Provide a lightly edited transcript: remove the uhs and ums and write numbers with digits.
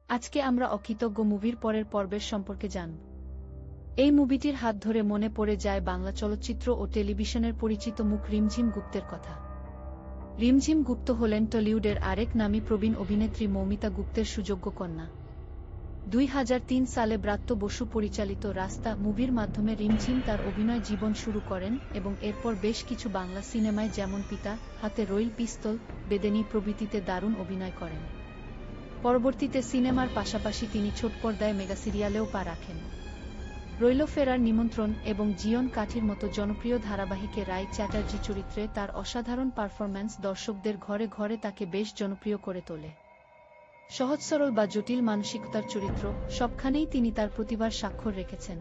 আজকে আমরা অকৃতজ্ঞ মুভির পরের পর্বের সম্পর্কে জানব। এই মুভিটির হাত ধরে মনে পড়ে যায় বাংলা চলচ্চিত্র ও টেলিভিশনের পরিচিত মুখ রিমঝিম গুপ্তের কথা। রিমঝিম গুপ্ত হলেন টলিউডের আরেক নামী প্রবীণ অভিনেত্রী মৌমিতা গুপ্তের সুযোগ্য কন্যা। 2003 সালে ব্রাত্য বসু পরিচালিত রাস্তা মুভির মাধ্যমে রিমঝিম তার অভিনয় জীবন শুরু করেন এবং এরপর বেশ কিছু বাংলা সিনেমায় যেমন পিতা, হাতে রইল পিস্তল, বেদেনী প্রভৃতিতে দারুণ অভিনয় করেন। পরবর্তীতে সিনেমার পাশাপাশি তিনি ছোট পর্দায় মেগা সিরিয়ালেও পা রাখেন। রইল ফেরার নিমন্ত্রণ এবং জীয়ন কাঠির মতো জনপ্রিয় ধারাবাহিকে রায় চ্যাটার্জি চরিত্রে তার অসাধারণ পারফরম্যান্স দর্শকদের ঘরে ঘরে তাকে বেশ জনপ্রিয় করে তোলে। সহজ সরল বা জটিল মানসিকতার চরিত্র, সবখানেই তিনি তার প্রতিভার স্বাক্ষর রেখেছেন।